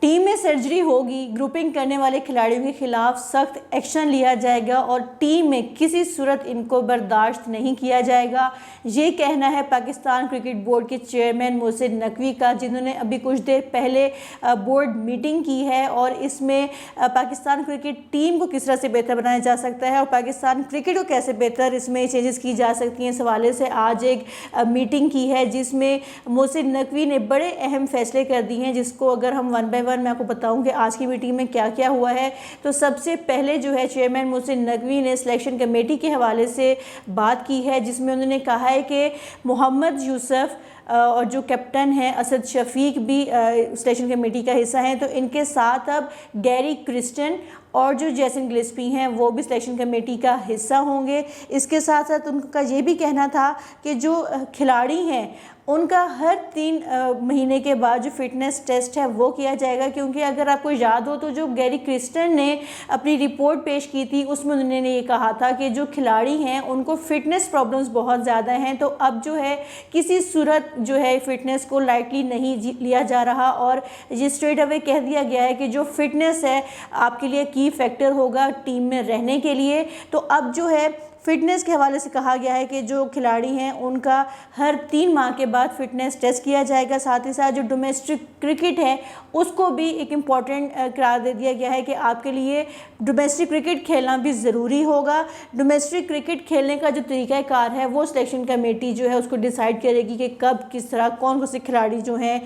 Team میں surgery ہوگی، grouping کرنے والے کھلاڑیوں کے خلاف سخت ایکشن لیا جائے گا اور ٹیم میں کسی صورت ان کو برداشت نہیں کیا جائے گا۔ یہ کہنا ہے پاکستان کرکٹ بورڈ کے چیئرمین محسن نقوی کا، جنہوں نے ابھی کچھ دیر پہلے بورڈ میٹنگ کی ہے اور اس میں پاکستان کرکٹ ٹیم کو کس طرح سے بہتر بنایا جا سکتا ہے اور پاکستان کرکٹ کو کیسے بہتر اس میں چینجز کی جا سکتی ہیں، اس حوالے سے آج ایک میٹنگ کی ہے جس میں محسن نقوی نے بڑے اہم فیصلے کر دی ہیں، جس کو اگر ہم ون بائی میں آپ کو بتاؤں کہ آج کی میٹنگ میں کیا کیا ہوا ہے۔ تو سب سے پہلے جو ہے چیئرمین محسن نقوی نے سلیکشن کمیٹی کے حوالے سے بات کی ہے، جس میں انہوں نے کہا ہے کہ محمد یوسف اور جو کیپٹن ہیں اسد شفیق بھی سلیکشن کمیٹی کا حصہ ہیں، تو ان کے ساتھ اب گیری کرسٹن اور جو جیسن گلسپی ہیں وہ بھی سلیکشن کمیٹی کا حصہ ہوں گے۔ اس کے ساتھ ساتھ ان کا یہ بھی کہنا تھا کہ جو کھلاڑی ہیں ان کا ہر 3 مہینے کے بعد جو فٹنس ٹیسٹ ہے وہ کیا جائے گا، کیونکہ اگر آپ کو یاد ہو تو جو گیری کرسٹن نے اپنی رپورٹ پیش کی تھی اس میں انہوں نے یہ کہا تھا کہ جو کھلاڑی ہیں ان کو فٹنس پرابلمز بہت زیادہ ہیں، تو اب جو ہے کسی صورت جو ہے فٹنس کو لائٹلی نہیں لیا جا رہا اور یہ اسٹریٹ اوے کہہ دیا گیا ہے کہ جو فٹنس ہے آپ کے لیے کی فیکٹر ہوگا ٹیم میں رہنے کے لیے۔ تو اب جو ہے فٹنس کے حوالے سے کہا گیا ہے کہ جو کھلاڑی ہیں ان کا ہر 3 ماہ کے بعد فٹنس ٹیسٹ کیا جائے گا، ساتھ ہی ساتھ جو ڈومیسٹک کرکٹ ہے اس کو بھی ایک امپورٹنٹ قرار دے دیا گیا ہے کہ آپ کے لیے ڈومیسٹک کرکٹ کھیلنا بھی ضروری ہوگا۔ ڈومیسٹک کرکٹ کھیلنے کا جو طریقہ کار ہے وہ سلیکشن کمیٹی جو ہے اس کو ڈیسائیڈ کرے گی کہ کب کس طرح کون سے کھلاڑی جو ہیں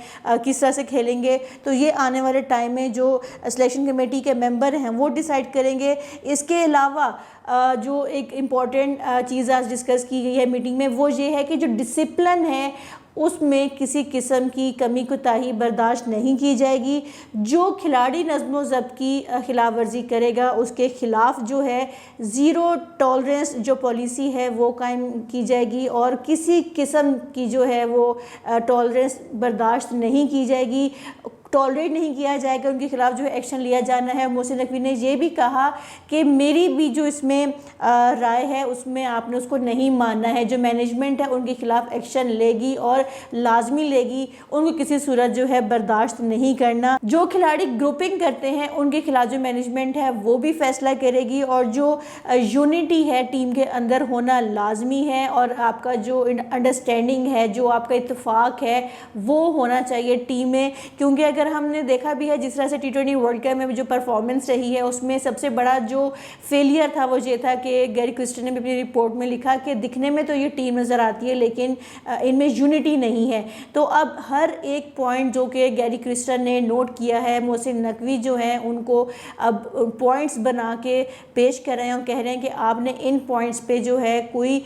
کس طرح سے کھیلیں گے، تو یہ آنے والے ٹائم میں جو سلیکشن کمیٹی کے ممبر ہیں وہ ڈیسائیڈ کریں گے۔ اس کے علاوہ جو ایک امپورٹنٹ چیز آج ڈسکس کی گئی ہے میٹنگ میں وہ یہ ہے کہ جو ڈسپلن ہے اس میں کسی قسم کی کمی کوتاہی برداشت نہیں کی جائے گی۔ جو کھلاڑی نظم و ضبط کی خلاف ورزی کرے گا اس کے خلاف جو ہے 0 ٹالرنس جو پالیسی ہے وہ قائم کی جائے گی اور کسی قسم کی جو ہے وہ ٹالرنس برداشت نہیں کی جائے گی، ٹالریٹ نہیں کیا جائے گا، ان کے خلاف جو ہے ایکشن لیا جانا ہے۔ محسن نقوی نے یہ بھی کہا کہ میری بھی جو اس میں رائے ہے اس میں آپ نے اس کو نہیں ماننا ہے، جو مینجمنٹ ہے ان کے خلاف ایکشن لے گی اور لازمی لے گی، ان کو کسی صورت جو ہے برداشت نہیں کرنا۔ جو کھلاڑی گروپنگ کرتے ہیں ان کے خلاف جو مینجمنٹ ہے وہ بھی فیصلہ کرے گی اور جو یونٹی ہے ٹیم کے اندر ہونا لازمی ہے اور آپ کا جو انڈرسٹینڈنگ ہے، جو آپ کا اتفاق ہے وہ ہونا چاہیے ٹیم میں، کیونکہ اگر ہم نے دیکھا بھی ہے جس طرح سے T20 ورلڈ کپ میں جو پرفارمنس رہی ہے اس میں سب سے بڑا جو فیلئر تھا وہ یہ تھا کہ گیری کرسٹن نے بھی اپنی رپورٹ میں لکھا کہ دکھنے میں تو یہ ٹیم نظر آتی ہے لیکن ان میں یونٹی نہیں ہے۔ تو اب ہر ایک پوائنٹ جو کہ گیری کرسٹن نے نوٹ کیا ہے، محسن نقوی جو ہیں ان کو اب پوائنٹس بنا کے پیش کر رہے ہیں اور کہہ رہے ہیں کہ آپ نے ان پوائنٹس پہ جو ہے کوئی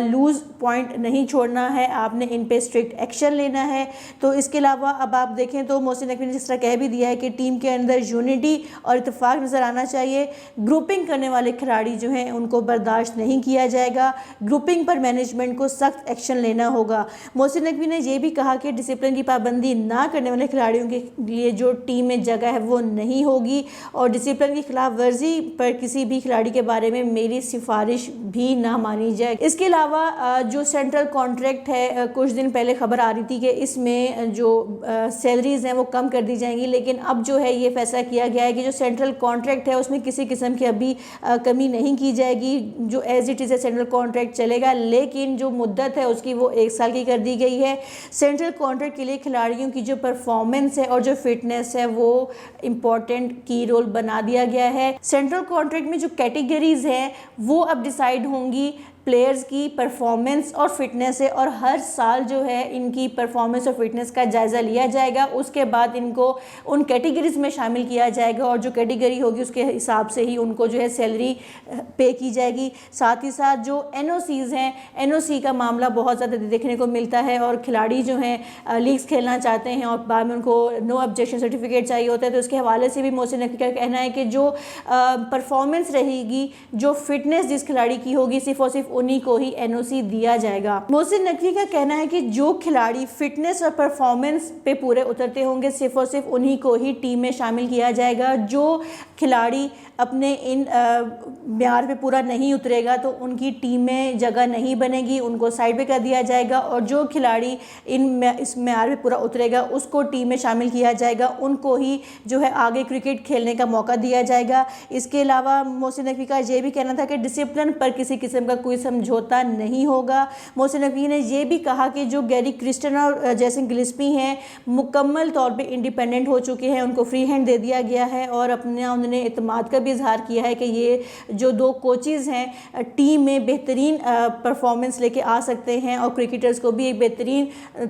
لوز پوائنٹ نہیں چھوڑنا ہے، آپ نے ان پہ اسٹرکٹ ایکشن لینا ہے۔ تو اس کے علاوہ اب آپ دیکھیں تو محسن نقوی نے جس طرح کہہ بھی دیا ہے کہ ٹیم کے اندر یونٹی اور اتفاق نظر آنا چاہیے، گروپنگ کرنے والے کھلاڑی جو ہیں ان کو برداشت نہیں کیا جائے گا، گروپنگ پر مینجمنٹ کو سخت ایکشن لینا ہوگا۔ محسن نقوی نے یہ بھی کہا کہ ڈسپلن کی پابندی نہ کرنے والے کھلاڑیوں کے لیے جو ٹیم میں جگہ ہے وہ نہیں ہوگی اور ڈسپلن کی خلاف ورزی پر کسی بھی کھلاڑی کے بارے میں میری سفارش بھی نہ مانی جائے۔ اس کے علاوہ جو سینٹرل کانٹریکٹ ہے، کچھ دن پہلے خبر آ رہی تھی کہ اس میں جو سیلریز ہیں وہ کم کر دی جائیں گی، لیکن اب جو ہے یہ فیصلہ کیا گیا ہے کہ جو سینٹرل کانٹریکٹ ہے اس میں کسی قسم کی ابھی کمی نہیں کی جائے گی، جو ایز اٹ از ہے سینٹرل کانٹریکٹ چلے گا، لیکن جو مدت ہے اس کی وہ 1 سال کی کر دی گئی ہے۔ سینٹرل کانٹریکٹ کے لیے کھلاڑیوں کی جو پرفارمنس ہے اور جو فٹنس ہے وہ امپورٹنٹ کی رول بنا دیا گیا ہے۔ سینٹرل کانٹریکٹ میں جو کیٹیگریز ہیں وہ اب ڈیسائیڈ ہوں گی، پلیئرز کی پرفارمنس اور فٹنس ہے اور ہر سال جو ہے ان کی پرفارمنس اور فٹنس کا جائزہ لیا جائے گا، اس کے بعد ان کو ان کیٹیگریز میں شامل کیا جائے گا اور جو کیٹیگری ہوگی اس کے حساب سے ہی ان کو جو ہے سیلری پے کی جائے گی۔ ساتھ ہی ساتھ جو NOCs ہیں، NOC کا معاملہ بہت زیادہ دیکھنے کو ملتا ہے اور کھلاڑی جو ہیں لیگز کھیلنا چاہتے ہیں اور بعد میں ان کو نو آبجیکشن سرٹیفکیٹ چاہیے ہوتا ہے، تو اس کے حوالے سے بھی محسن نقوی کا کہنا ہے کہ جو پرفارمنس رہے گی، جو فٹنس جس کھلاڑی کی ہوگی، صرف اور صرف انہی کو ہی NOC دیا جائے گا۔ محسن نقوی کا کہنا ہے کہ جو کھلاڑی فٹنس اور پرفارمنس پہ پورے اترتے ہوں گے صرف اور صرف انہی کو ہی ٹیم میں شامل کیا جائے گا۔ جو کھلاڑی اپنے ان معیار پہ پورا نہیں اترے گا تو ان کی ٹیم میں جگہ نہیں بنے گی، ان کو سائڈ پہ کر دیا جائے گا، اور جو کھلاڑی اس معیار پہ پورا اترے گا اس کو ٹیم میں شامل کیا جائے گا، ان کو ہی جو ہے آگے کرکٹ کھیلنے کا موقع دیا جائے گا۔ اس کے علاوہ محسن نقوی کا یہ بھی کہنا تھا کہ ڈسپلن پر کسی قسم کا کوئی سمجھوتا نہیں ہوگا۔ محسن نقوی نے یہ بھی کہا کہ جو گیری کرسٹن اور جیسن گلسپی ہیں مکمل طور پہ انڈیپینڈنٹ ہو چکے ہیں، ان کو فری ہینڈ دے دیا گیا ہے، اور انہوں نے اعتماد کا بھی اظہار کیا ہے کہ یہ جو دو کوچز ہیں ٹیم میں بہترین پرفارمنس لے کے آ سکتے ہیں اور کرکٹرز کو بھی ایک بہترین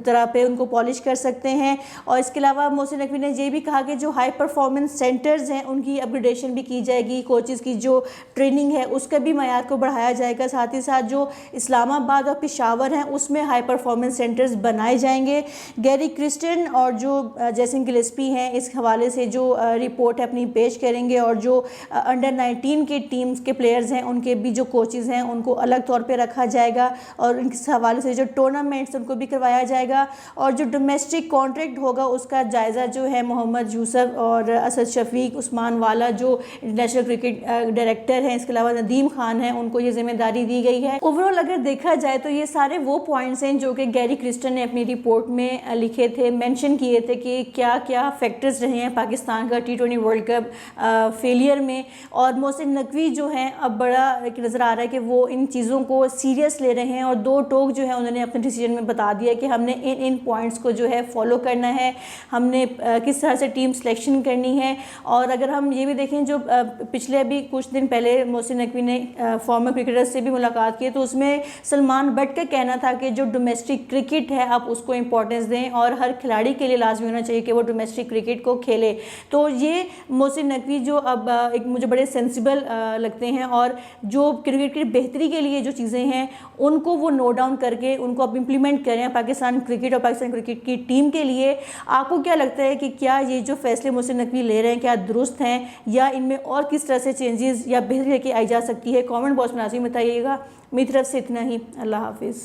طرح پہ ان کو پالش کر سکتے ہیں۔ اور اس کے علاوہ محسن نقوی نے یہ بھی کہا کہ جو ہائی پرفارمنس سینٹرز ہیں ان کی اپ گریڈیشن بھی کی جائے گی، کوچز کی جو ٹریننگ ہے اس کا بھی معیار کو بڑھایا جائے گا، ساتھ ہی ساتھ جو اسلام آباد اور پشاور ہیں اس میں ہائی پرفارمنس سینٹرز بنائے جائیں گے۔ گیری کرسٹن اور جو جیسن گلسپی ہیں اس حوالے سے جو رپورٹ ہے اپنی پیش کریں گے، اور جو انڈر 19 کے ٹیمز کے پلیئرز ہیں ان کے بھی جو کوچز ہیں ان کو الگ طور پہ رکھا جائے گا، اور اس حوالے سے جو ٹورنامنٹس ان کو بھی کروایا جائے گا، اور جو ڈومیسٹک کانٹریکٹ ہوگا اس کا جائزہ جو ہے محمد یوسف اور اسد شفیق عثمان والا جو انٹرنیشنل کرکٹ ڈائریکٹر ہیں، اس کے علاوہ ندیم خان ہیں، ان کو یہ ذمہ داری دی گئی ہے۔ اوورآل اگر دیکھا جائے تو یہ سارے وہ پوائنٹس ہیں جو کہ گیری کرسٹن نے اپنی رپورٹ میں لکھے تھے، مینشن کیے تھے کہ کیا کیا فیکٹرز رہے ہیں پاکستان کا T20 ورلڈ کپ فیلئر میں، اور محسن نقوی جو ہیں اب بڑا نظر آ رہا ہے کہ وہ ان چیزوں کو سیریس لے رہے ہیں، اور دو ٹوک جو ہے انہوں نے اپنے ڈیسیجن میں بتا دیا کہ ہم نے ان پوائنٹس کو جو ہے فالو کرنا ہے، ہم نے کس طرح سے ٹیم سلیکشن کرنی ہے۔ اور اگر ہم یہ بھی دیکھیں جو پچھلے ابھی کچھ دن پہلے محسن نقوی نے فارمر کرکٹرز سے بھی ملاقات کی تو اس میں سلمان بٹ کا کہنا تھا کہ جو ڈومیسٹک کرکٹ ہے آپ اس کو امپورٹنس دیں، اور ہر کھلاڑی کے لیے لازمی ہونا چاہیے کہ وہ ڈومیسٹک کرکٹ کو کھیلے۔ تو یہ محسن نقوی جو اب ایک مجھے بڑے سینسیبل لگتے ہیں، اور جو کرکٹ کی بہتری کے لیے جو چیزیں ہیں ان کو وہ نوٹ ڈاؤن کر کے ان کو اب امپلیمنٹ کریں پاکستان کرکٹ اور پاکستان کرکٹ کی ٹیم کے لیے۔ آپ کو کیا لگتا ہے کہ کیا یہ جو فیصلے محسن نقوی لے رہے ہیں کیا درست ہیں، یا ان میں اور کس طرح سے چینجز یا بہتری لے کے آئی جا سکتی ہے؟ کامنٹ باکس میں لازمی بتائیے گا۔ میری طرف سے اتنا ہی، اللہ حافظ۔